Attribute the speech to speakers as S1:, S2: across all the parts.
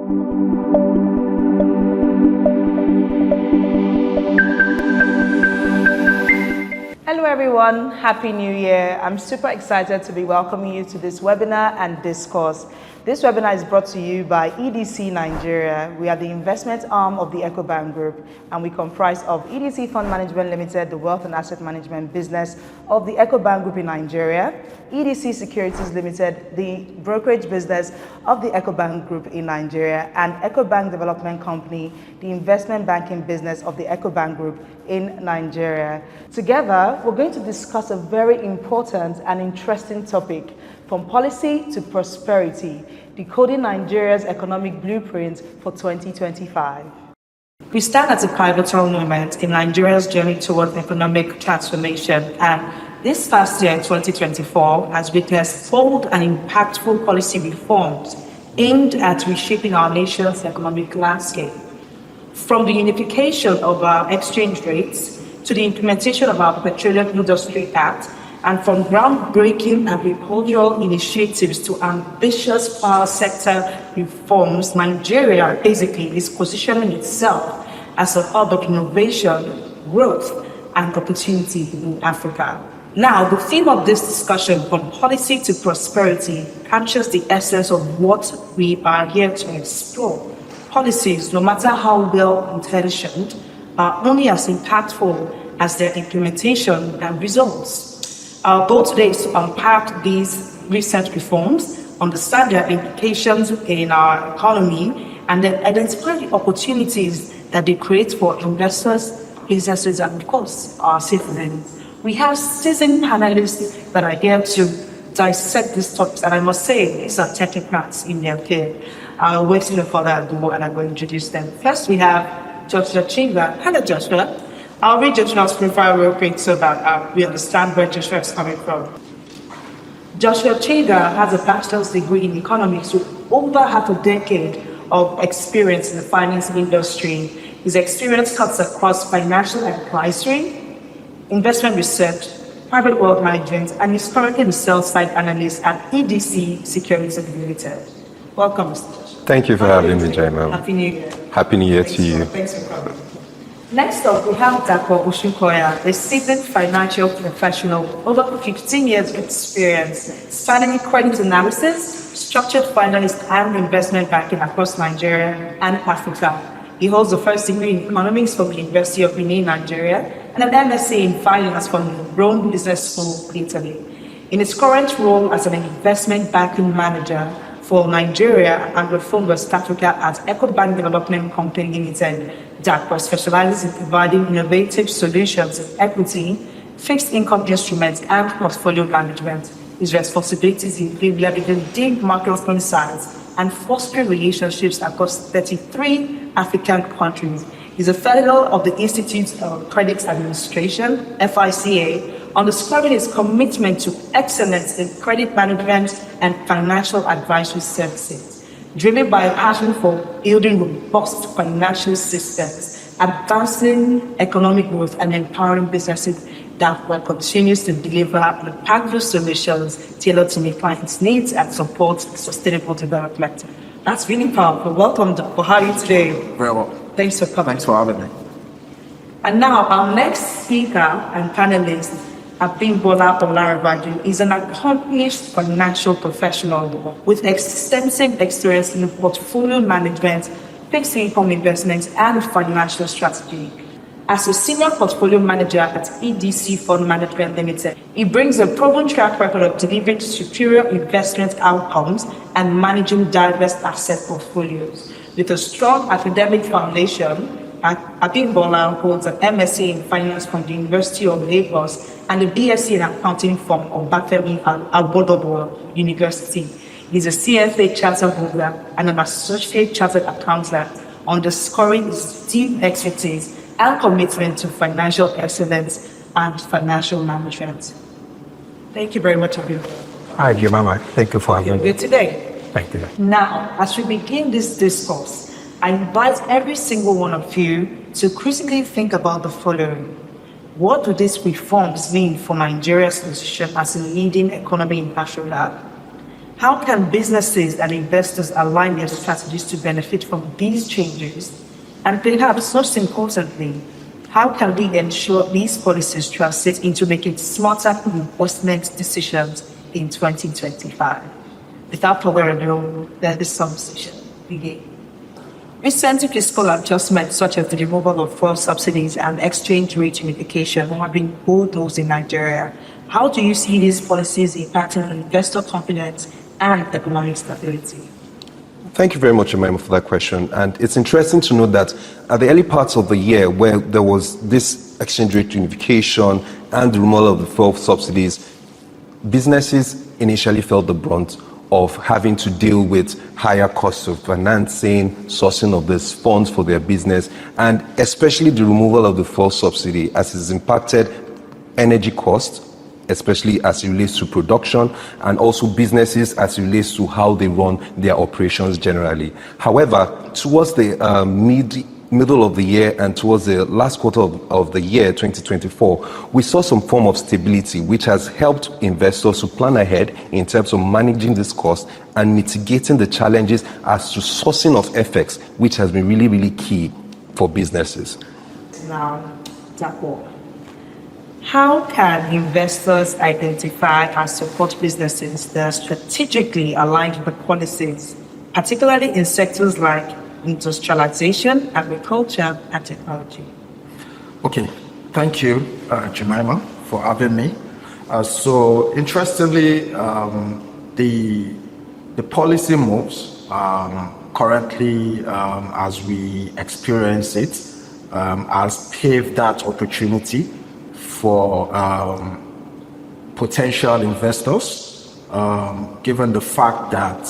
S1: Hello everyone, Happy New Year. I'm super excited to be welcoming you to this webinar and discourse. This webinar is brought to you by EDC Nigeria. We are the investment arm of the EcoBank Group, and we comprise of EDC Fund Management Limited, the wealth and asset management business of the EcoBank Group in Nigeria, EDC Securities Limited, the brokerage business of the EcoBank Group in Nigeria, and EcoBank Development Company, the investment banking business of the EcoBank Group in Nigeria. Together, we're going to discuss a very important and interesting topic: from policy to prosperity, decoding Nigeria's economic blueprint for 2025. We stand at a pivotal moment in Nigeria's journey towards economic transformation, and this past year, 2024, has witnessed bold and impactful policy reforms aimed at reshaping our nation's economic landscape. From the unification of our exchange rates to the implementation of our Petroleum Industry Act, and from groundbreaking agricultural initiatives to ambitious power sector reforms, Nigeria basically is positioning itself as a hub of innovation, growth, and opportunity in Africa. Now, the theme of this discussion, from policy to prosperity, captures the essence of what we are here to explore. Policies, no matter how well intentioned, are only as impactful as their implementation and results. Our goal today is to unpack these recent reforms, understand their implications in our economy, and then identify the opportunities that they create for investors, businesses, and of course, our citizens. We have seasoned panelists that are here to dissect these topics, and I must say, these are technocrats in their field. I'll wait no further ado, and I'm going to introduce them. First, we have Joshua Chinga. Hello, Joshua. I'll read Joshua's profile real quick so that we understand where Joshua is coming from. Joshua Chinga has a bachelor's degree in economics with over half a decade of experience in the finance industry. His experience cuts across financial advisory, investment research, private wealth management, and is currently the sell-side analyst at EDC Securities Limited. Welcome, Mr. Joshua.
S2: Thank you for having me, Jaima.
S1: Happy New Year.
S2: Happy New Year to you.
S1: Thanks for coming. Next up, we have Dr. Oshinkoya, a seasoned financial professional, over 15 years of experience, spanning credit analysis, structured finance, and investment banking across Nigeria and Africa. He holds a first degree in economics from the University of Benin, Nigeria, and an MSc in finance from the Rome Business School, Italy. In his current role as an investment banking manager for Nigeria and reform West Africa at EcoBank Development Company Limited, DACPA specializes in providing innovative solutions in equity, fixed income instruments, and portfolio management. His responsibilities include leveraging deep market insights and fostering relationships across 33 African countries. He's a fellow of the Institute of Credit Administration, FICA, underscoring his commitment to excellence in credit management and financial advisory services, driven by a passion for building robust financial systems, advancing economic growth, and empowering businesses that will continue to deliver impactful solutions tailored to meet clients' needs and support sustainable development. That's really powerful. Welcome, Dr. How are you today?
S3: Very well.
S1: Thanks for coming.
S3: Thanks for having me.
S1: And now, our next speaker and panelist, Abimbola Olaribaju, is an accomplished financial professional with extensive experience in portfolio management, fixed income investments, and financial strategy. As a senior portfolio manager at EDC Fund Management Limited, he brings a proven track record of delivering superior investment outcomes and managing diverse asset portfolios. With a strong academic foundation, Abimbola holds an MSc in Finance from the University of Lagos and a BSc in Accounting from Obafemi Awolowo University. He's a CFA chartered holder and an associate chartered accountant, underscoring his deep expertise and commitment to financial excellence and financial management. Thank you very much, Abimbola.
S4: Hi, dear Mama. Thank you for having me.
S1: Good today.
S4: Thank you.
S1: Now, as we begin this discourse, I invite every single one of you to critically think about the following. What do these reforms mean for Nigeria's position as a leading economy in Africa? How can businesses and investors align their strategies to benefit from these changes? And perhaps most importantly, how can we ensure these policies translate into making smarter investment decisions in 2025? Without further ado, let this conversation begin. Recent fiscal adjustments such as the removal of fuel subsidies and exchange rate unification have been bulldozed in Nigeria. How do you see these policies impacting investor confidence and economic stability?
S2: Thank you very much, Jemima, for that question. And it's interesting to note that at the early parts of the year, where there was this exchange rate unification and the removal of the fuel subsidies, businesses initially felt the brunt of having to deal with higher costs of financing, sourcing of these funds for their business, and especially the removal of the fuel subsidy as it's impacted energy costs, especially as it relates to production, and also businesses as it relates to how they run their operations generally. However, towards the middle of the year and towards the last quarter of the year 2024, we saw some form of stability, which has helped investors to plan ahead in terms of managing this cost and mitigating the challenges as to sourcing of FX, which has been really, really key for businesses.
S1: Now, Jaco, how can investors identify and support businesses that are strategically aligned with policies, particularly in sectors like industrialization, agriculture, and technology?
S3: Okay, thank you, Jemima, for having me. So interestingly, the policy moves currently, as we experience it, has paved that opportunity for potential investors, given the fact that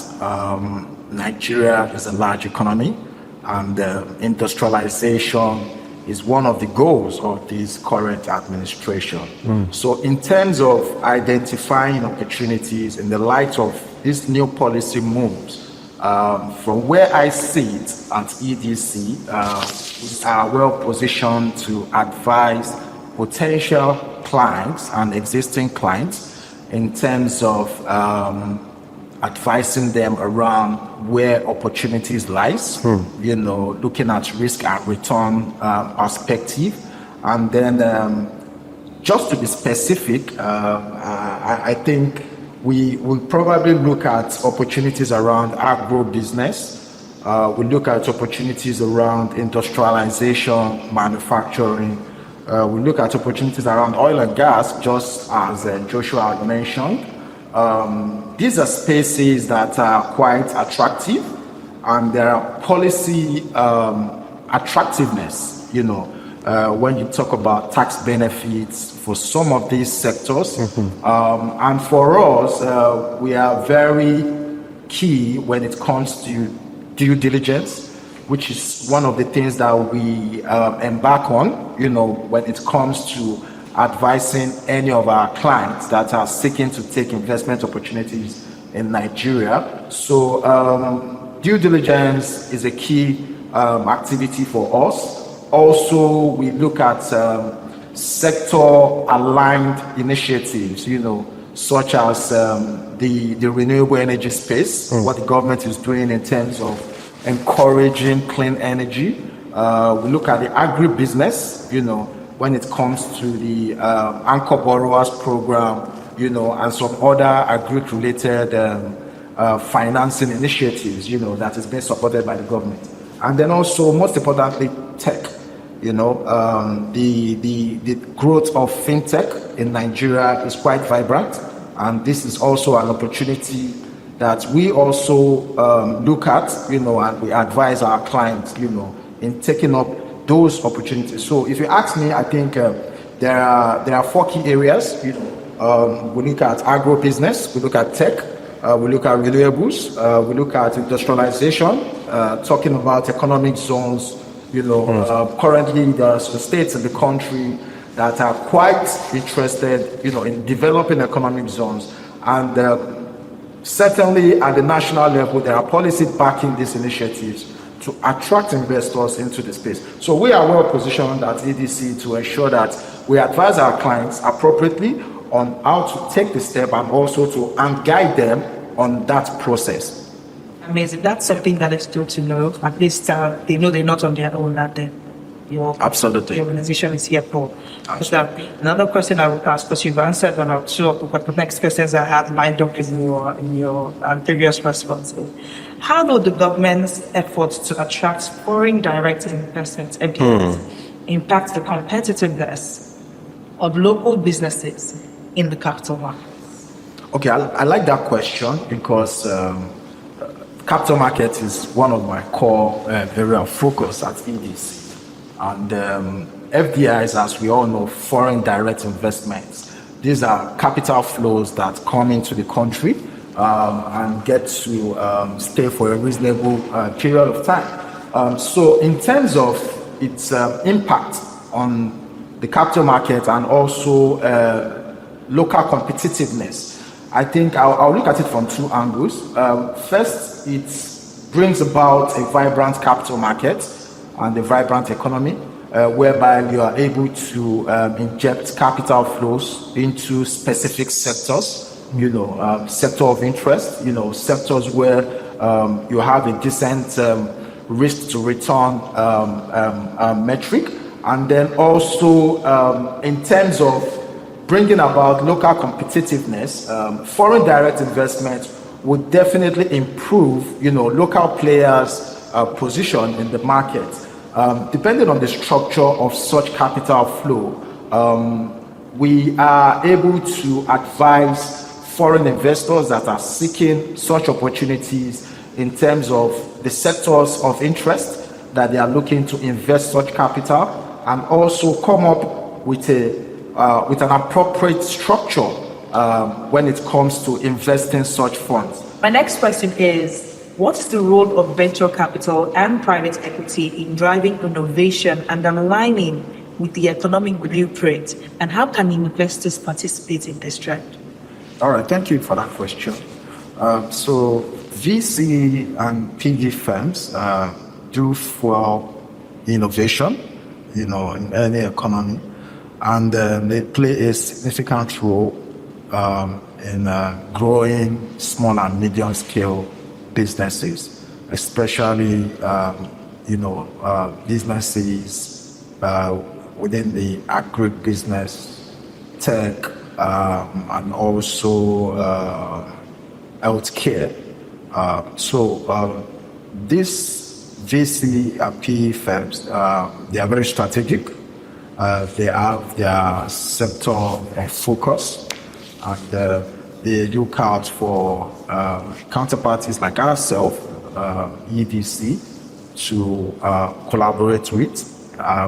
S3: Nigeria is a large economy and industrialization is one of the goals of this current administration. So in terms of identifying opportunities in the light of these new policy moves, from where I see it at EDC, we are well positioned to advise potential clients and existing clients in terms of advising them around where opportunities lies, looking at risk and return perspective. And then just to be specific, I think we will probably look at opportunities around agro business. We look at opportunities around industrialization, manufacturing. We look at opportunities around oil and gas, just as Joshua had mentioned. These are spaces that are quite attractive, and there are policy attractiveness, when you talk about tax benefits for some of these sectors. And for us, we are very key when it comes to due diligence, which is one of the things that we embark on, when it comes to advising any of our clients that are seeking to take investment opportunities in Nigeria. So due diligence is a key activity for us. Also, we look at sector-aligned initiatives, such as the renewable energy space, what the government is doing in terms of encouraging clean energy. We look at the agribusiness, when it comes to the Anchor Borrowers Program, and some other agri-related financing initiatives, that is being supported by the government. And then also, most importantly, tech. The growth of fintech in Nigeria is quite vibrant, and this is also an opportunity that we also look at, and we advise our clients, in taking up those opportunities. So if you ask me, I think there are 4 key areas. We look at agro business, we look at tech, we look at renewables, we look at industrialization, talking about economic zones. Currently there are some states in the country that are quite interested, in developing economic zones. And certainly at the national level, there are policies backing these initiatives to attract investors into the space. So we are well positioned at EDC to ensure that we advise our clients appropriately on how to take the step and also to guide them on that process.
S1: Amazing. That's something that is good to know. At least they know they're not on their own, that
S3: Absolutely.
S1: your organization is here for. Another question I would ask, because you've answered one or two of the next questions I had lined up in your previous responses. How do the government's efforts to attract foreign direct investments impact the competitiveness of local businesses in the capital market?
S3: Okay, I like that question because capital market is one of my core area of focus at EDC. And FDIs, as we all know, foreign direct investments, these are capital flows that come into the country and get to stay for a reasonable period of time. So in terms of its impact on the capital market and also local competitiveness, I think I'll look at it from two angles. First, it brings about a vibrant capital market and a vibrant economy, whereby you are able to inject capital flows into specific sectors, sector of interest, sectors where you have a decent risk to return metric. And then also in terms of bringing about local competitiveness, foreign direct investment would definitely improve, local players' position in the market. Depending on the structure of such capital flow, we are able to advise foreign investors that are seeking such opportunities in terms of the sectors of interest that they are looking to invest such capital, and also come up with an appropriate structure when it comes to investing such funds.
S1: My next question is, what is the role of venture capital and private equity in driving innovation and aligning with the economic blueprint, and how can investors participate in this trend?
S3: All right, thank you for that question. So VC and PE firms do fuel innovation, in any economy, and they play a significant role in growing small and medium scale businesses, especially businesses within the agribusiness, tech, and also healthcare. So these VC and PE firms, they are very strategic. They have their sector of focus, and they look out for counterparties like ourselves, EDC, to collaborate with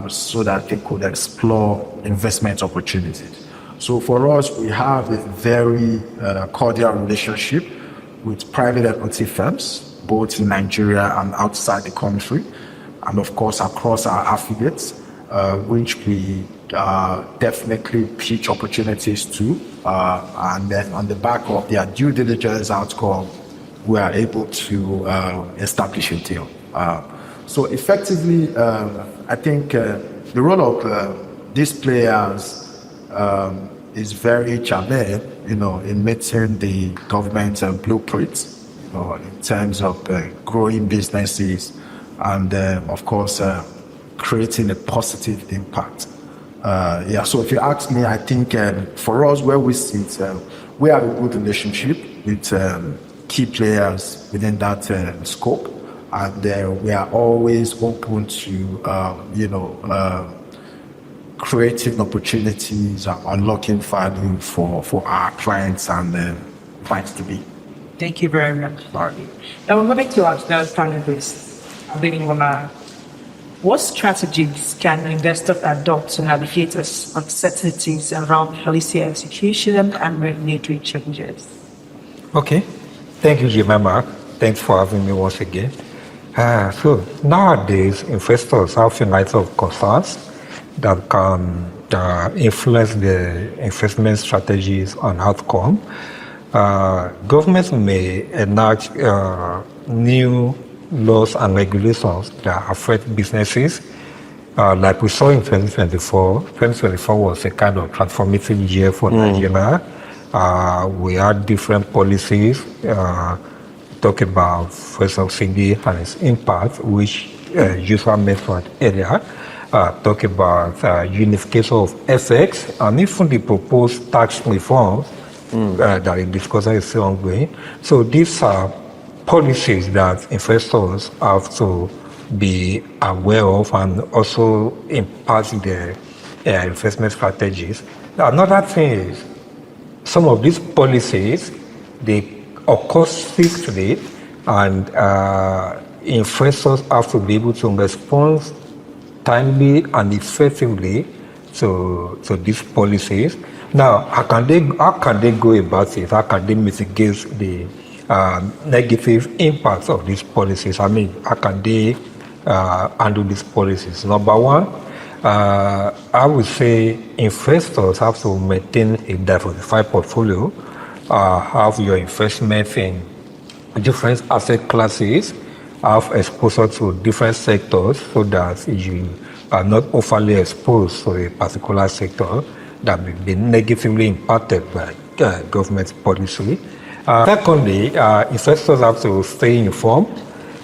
S3: so that they could explore investment opportunities. So for us, we have a very cordial relationship with private equity firms, both in Nigeria and outside the country, and of course across our affiliates, which we definitely pitch opportunities to, and then on the back of their due diligence outcome, we are able to establish a deal. So effectively, I think the role of these players is very germane, in meeting the government blueprint, in terms of growing businesses and, of course, creating a positive impact. So if you ask me, I think for us, where we sit, we have a good relationship with key players within that scope, and we are always open to, creating opportunities and unlocking value for our clients and clients to be.
S1: Thank you very much.
S3: Right.
S1: Now we're moving to our next panelist. What strategies can investors adopt to navigate uncertainties around policy execution and regulatory changes?
S4: Okay. Thank you, Jemima. Thanks for having me once again. So nowadays, investors have a lot of concerns that can influence the investment strategies and outcome. Governments may enact new laws and regulations that affect businesses. Like we saw in 2024, 2024 was a kind of transformative year for Nigeria, We had different policies. Talk about fuel subsidy and its impact, which user mentioned earlier. Talk about unification of FX and even the proposed tax reforms that the discussion is still ongoing. So these are policies that investors have to be aware of and also impact their investment strategies. Another thing is some of these policies, they occur swiftly, and investors have to be able to respond timely and effectively to these policies. Now, how can they go about it? How can they mitigate the negative impacts of these policies? I mean, how can they handle these policies? Number one, I would say investors have to maintain a diversified portfolio, have your investments in different asset classes, have exposure to different sectors so that you are not overly exposed to a particular sector that may be negatively impacted by government policy. Secondly, investors have to stay informed.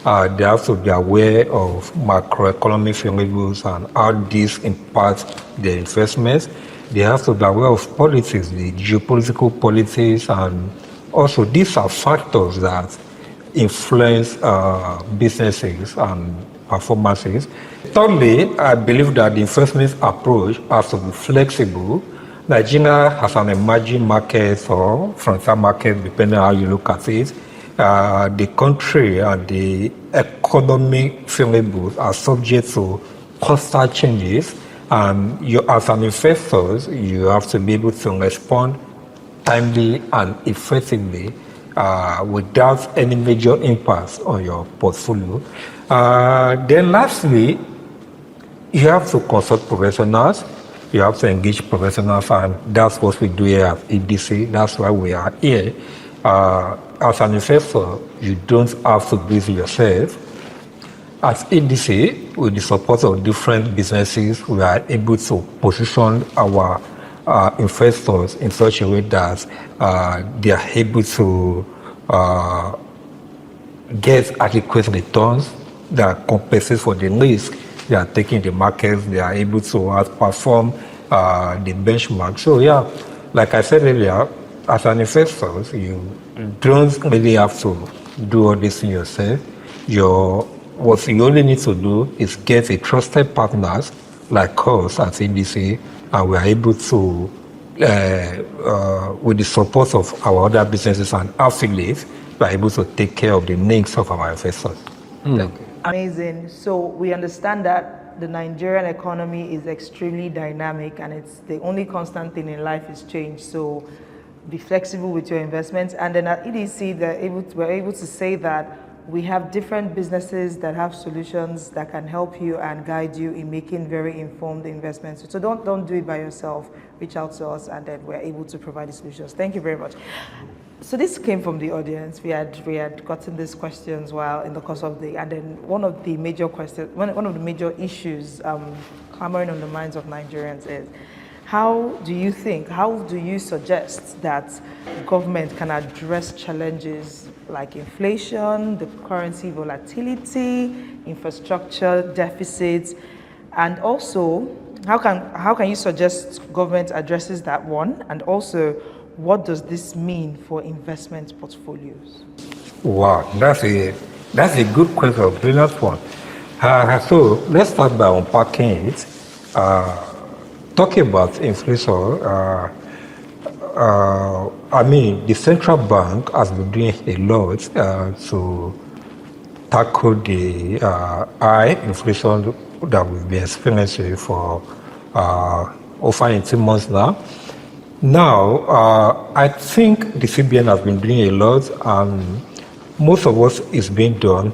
S4: They have to be aware of macroeconomic variables and how these impact their investments. They have to be aware of politics, the geopolitical politics, and also these are factors that influence businesses and performances. Thirdly, I believe that the investment approach has to be flexible. Nigeria has an emerging market or frontier market, depending on how you look at it. The country and the economic variables are subject to constant changes, and you, as an investor, you have to be able to respond timely and effectively without any major impacts on your portfolio. Then lastly, you have to consult professionals. You have to engage professionals, and that's what we do here at EDC. That's why we are here. As an investor, you don't have to do it yourself. At EDC, with the support of different businesses, we are able to position our investors in such a way that they are able to get adequate returns that compensate for the risk they are taking in the markets. They are able to outperform the benchmark. So yeah, like I said earlier, as an investor, you don't really have to do all this in yourself. What you only need to do is get a trusted partners like us at EDC, and we are able to, with the support of our other businesses and affiliates, we are able to take care of the needs of our investors. Thank you.
S1: Amazing. So we understand that the Nigerian economy is extremely dynamic, and it's the only constant thing in life is change. So be flexible with your investments. And then at EDC, we're able to say that we have different businesses that have solutions that can help you and guide you in making very informed investments. So don't do it by yourself. Reach out to us, and then we're able to provide the solutions. Thank you very much. So this came from the audience. We had gotten these questions while in the course of the, and then one of the major issues clamoring on the minds of Nigerians is, how do you suggest that government can address challenges like inflation, the currency volatility, infrastructure deficits, and also how can you suggest government addresses that one, and also what does this mean for investment portfolios?
S4: Wow, that's a good question, brilliant one. So let's start by unpacking it. Talking about inflation, I mean, the central bank has been doing a lot to tackle the high inflation that we've been experiencing for over 18 months now. Now, I think the CBN has been doing a lot, and most of what is being done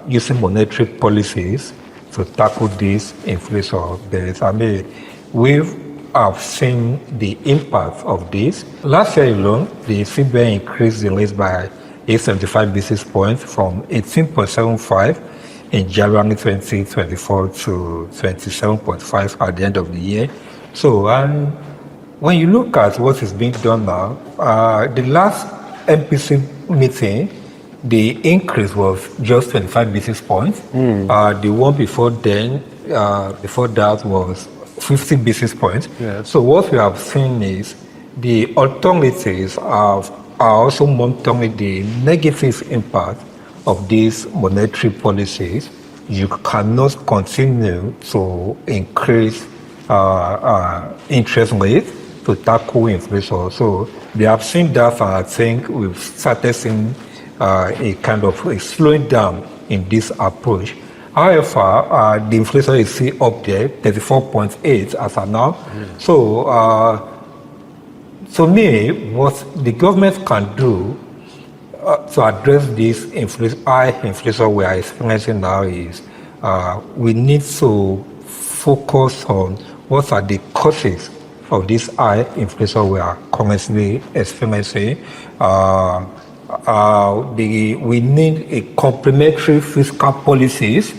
S4: using monetary policies to tackle this inflation. I mean, we have seen the impact of this. Last year alone, the CBN increased the rate by 875 basis points from 18.75 in January 2024 to 27.5 at the end of the year. So, and when you look at what is being done now, the last MPC meeting, the increase was just 25 basis points. The one before then, before that was 50 basis points.
S2: Yes.
S4: So what we have seen is the alternatives are also monitoring the negative impact of these monetary policies. You cannot continue to increase interest rates to tackle inflation. So they have seen that, and I think we've started seeing a kind of a slowing down in this approach. However, the inflation is still up there, 34.8 as of now. So, to me, what the government can do to address this high inflation we are experiencing now is we need to focus on what are the causes of this high inflation we are currently experiencing. We need a complementary fiscal policies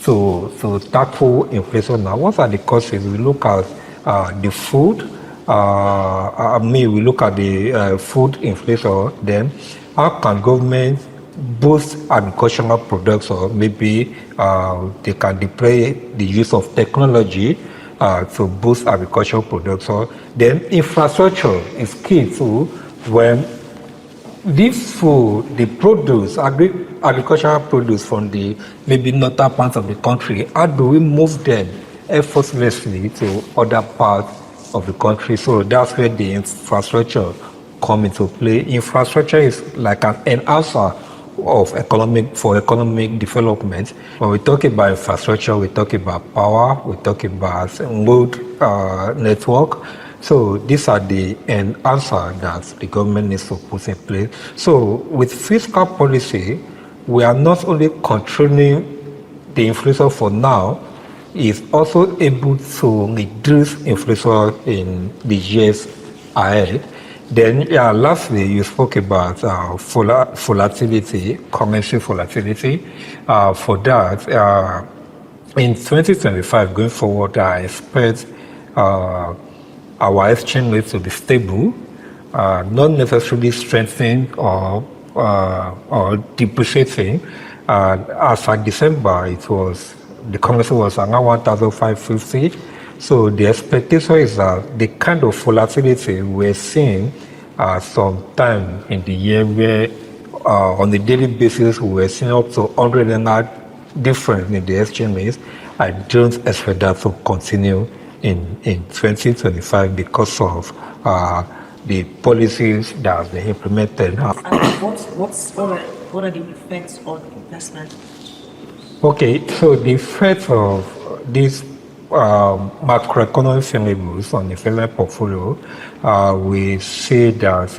S4: to tackle inflation now. What are the causes? We look at the food. We look at the food inflation. Then, how can government boost agricultural products, or maybe they can deploy the use of technology to boost agricultural production. Then infrastructure is key too. When this food, the produce, agricultural produce from the maybe northern parts of the country, how do we move them effortlessly to other parts of the country? So that's where the infrastructure come into play. Infrastructure is like an enhancer of economic development. When we talk about infrastructure, we talk about power, we talk about road network. So these are the enhancer that the government needs to put in place. So with fiscal policy, we are not only controlling the inflation for now, is also able to reduce inflation in the years ahead. Then, lastly, you spoke about volatility, currency volatility. For that, in 2025, going forward, I expect our exchange rate to be stable, not necessarily strengthening or depreciating. As of December, the currency was around 1,550. So the expectation is that the kind of volatility we're seeing sometime in the year where on a daily basis we're seeing up to 100 and that difference in the exchange rates, I don't expect that to continue in 2025 because of the policies that have been implemented.
S5: And what are the effects on investment?
S4: Okay, so the effect of these macroeconomic variables on the investment portfolio, we see that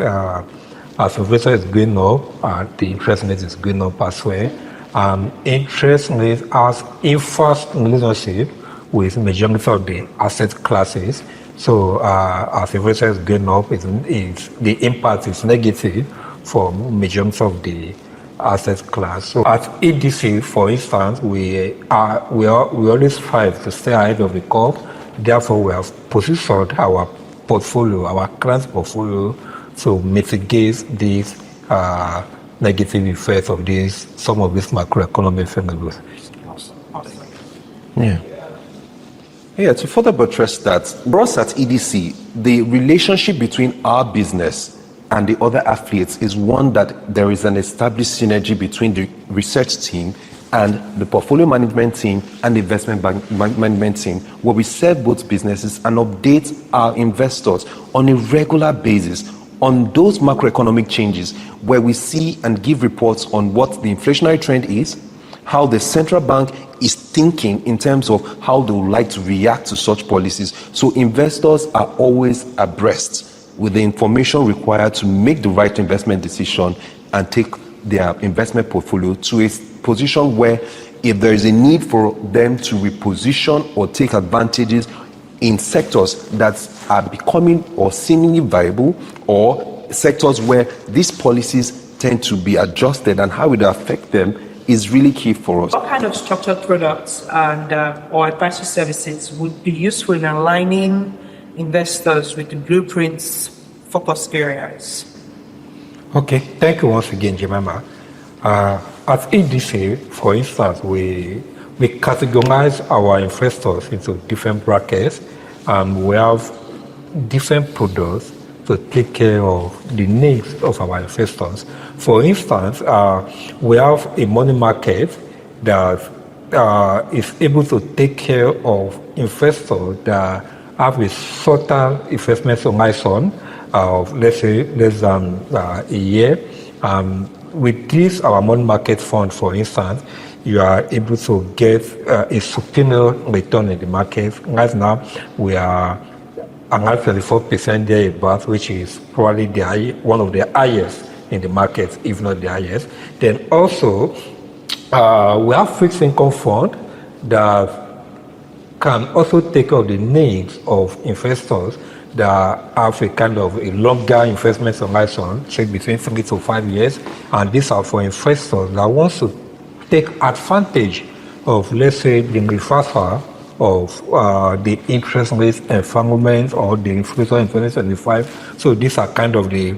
S4: as inflation is going up, the interest rate is going up as well. Interest rate has inverse relationship with majority of the asset classes. So as inflation is going up, the impact is negative for majority of the asset class. So at EDC, for instance, we always strive to stay ahead of the curve. Therefore, we have positioned our portfolio, our client's portfolio, to mitigate these negative effects of some of these macroeconomic variables.
S2: Yeah. Yeah, to further buttress that, for us at EDC, the relationship between our business and the other affiliates is one that there is an established synergy between the research team and the portfolio management team and the investment management team, where we serve both businesses and update our investors on a regular basis on those macroeconomic changes, where we see and give reports on what the inflationary trend is, how the central bank is thinking in terms of how they would like to react to such policies. So investors are always abreast with the information required to make the right investment decision and take their investment portfolio to a position where if there is a need for them to reposition or take advantages in sectors that are becoming or seemingly viable, or sectors where these policies tend to be adjusted and how it affect them, is really key for us.
S5: What kind of structured products and or advisory services would be useful in aligning investors with the blueprints focus areas?
S4: Okay, thank you once again, Jemima. At EDC, for instance, we categorize our investors into different brackets, and we have different products to take care of the needs of our investors. For instance, we have a money market that is able to take care of investors that have a certain investment horizon of, let's say, less than a year. With this, our money market fund, for instance, you are able to get a superior return in the market. Right now, we are around 34% thereabouts, which is probably one of the highest in the market, if not the highest. Then also, we have fixed income fund that can also take care of the needs of investors that have a kind of a longer investment horizon, say between 3 to 5 years, and these are for investors that want to take advantage of, let's say, the reversal of the interest rate environment or the inflation in 2025. So these are kind of the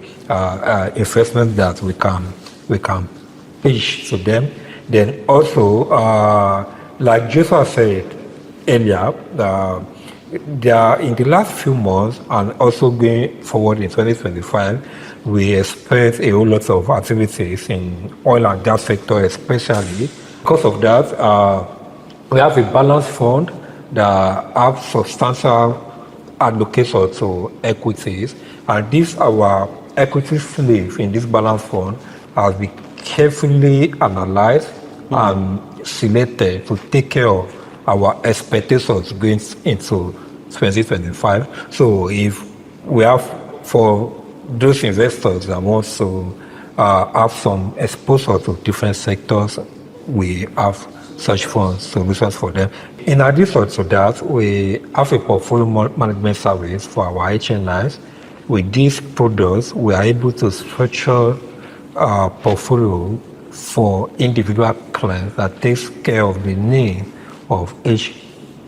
S4: investments that we can pitch to them. Then also, like Joshua said earlier, in the last few months and also going forward in 2025, we expect a whole lot of activities in oil and gas sector, especially. Because of that, we have a balance fund that have substantial allocation to equities, and this our equity sleeve in this balance fund has been carefully analyzed and selected to take care of our expectations going into 2025. So if we have, for those investors that want to have some exposure to different sectors, we have such funds, solutions for them. In addition to that, we have a portfolio management service for our HNIs. With these products, we are able to structure a portfolio for individual clients that takes care of the need of each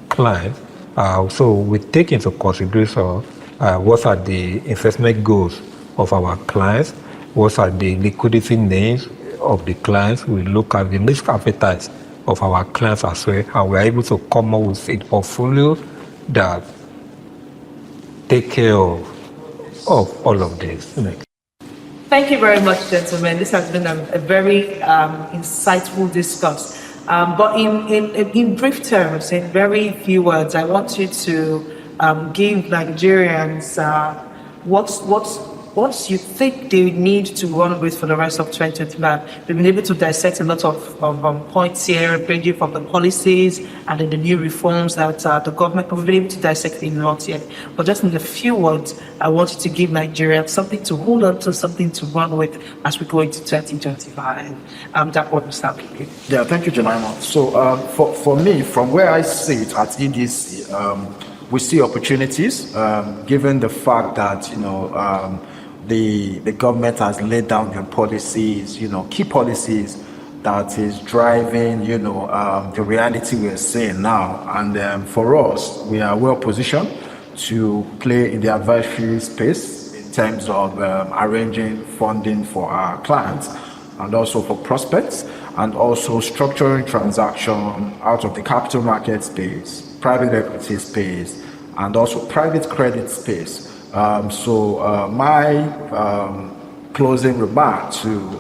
S4: client. So we take into consideration what are the investment goals of our clients, what are the liquidity needs of the clients. We look at the risk appetite of our clients as well, and we're able to come up with a portfolio that take care of all of this.
S5: Thank you very much, gentlemen. This has been a very insightful discourse. But in brief terms, in very few words, I want you to give Nigerians what you think they need to run with for the rest of 2025. We've been able to dissect a lot of points here, ranging from the policies and then the new reforms that the government, we've been able to dissect a lot here. But just in a few words, I want you to give Nigerians something to hold on to, something to run with as we go into 2025. That one will start with you.
S3: Yeah, thank you, Jemima. So for me, from where I sit at EDC, we see opportunities, given the fact that, the government has laid down their policies, key policies that is driving, the reality we're seeing now. And for us, we are well positioned to play in the advisory space in terms of arranging funding for our clients and also for prospects, and also structuring transaction out of the capital market space, private equity space, and also private credit space. My closing remark to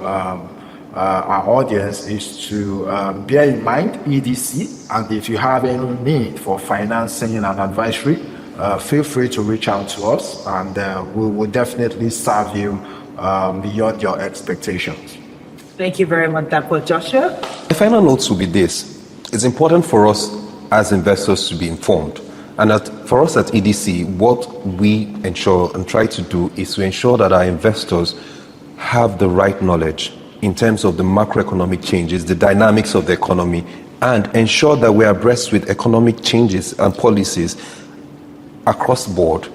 S3: our audience is to bear in mind EDC, and if you have any need for financing and advisory, feel free to reach out to us, and we will definitely serve you beyond your expectations.
S5: Thank you very much, Dr. Joshua.
S2: The final notes will be this. It's important for us as investors to be informed. And for us at EDC, what we ensure and try to do is to ensure that our investors have the right knowledge in terms of the macroeconomic changes, the dynamics of the economy, and ensure that we are abreast with economic changes and policies across the board.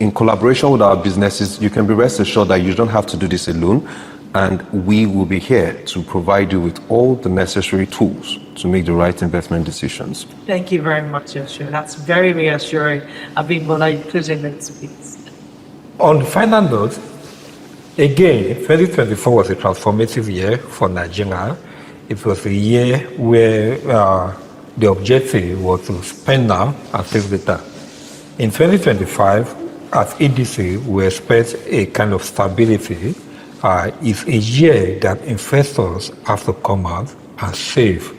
S2: In collaboration with our businesses, you can be rest assured that you don't have to do this alone. and we will be here to provide you with all the necessary tools to make the right investment decisions.
S5: Thank you very much, Joshua. That's very reassuring. Abimbola, you closing it, please.
S4: On the final note, again, 2024 was a transformative year for Nigeria. It was a year where the objective was to spend now and save later. In 2025, at EDC, we expect a kind of stability. It's a year that investors have to come out and save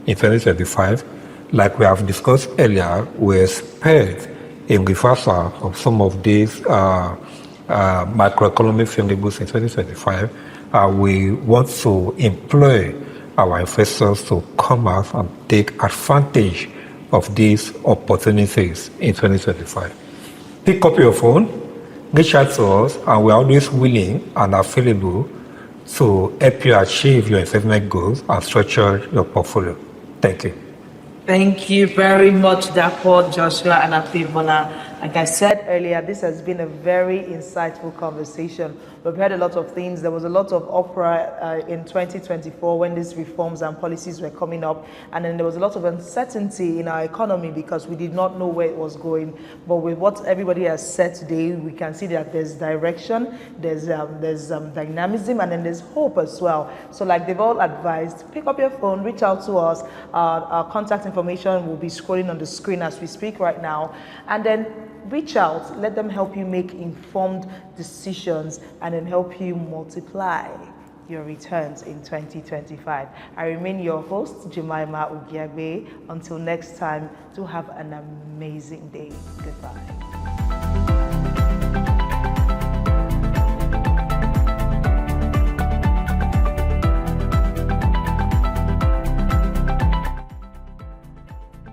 S4: in 2025. Like we have discussed earlier, we expect a reversal of some of these macroeconomic variables in 2025. We want to employ our investors to come out and take advantage of these opportunities in 2025. Pick up your phone, reach out to us, and we're always willing and available to help you achieve your investment goals and structure your portfolio. Thank you.
S5: Thank you very much, Dapo, Joshua, and Abimbola.
S1: Like I said earlier, this has been a very insightful conversation. We've heard a lot of things. There was a lot of uproar in 2024 when these reforms and policies were coming up. And then there was a lot of uncertainty in our economy because we did not know where it was going. But with what everybody has said today, we can see that there's direction, there's dynamism, and then there's hope as well. So like they've all advised, pick up your phone, reach out to us. Our contact information will be scrolling on the screen as we speak right now. And then reach out, let them help you make informed decisions and then help you multiply your returns in 2025. I remain your host, Jemima Ugiagbe. Until next time, do have an amazing day. Goodbye.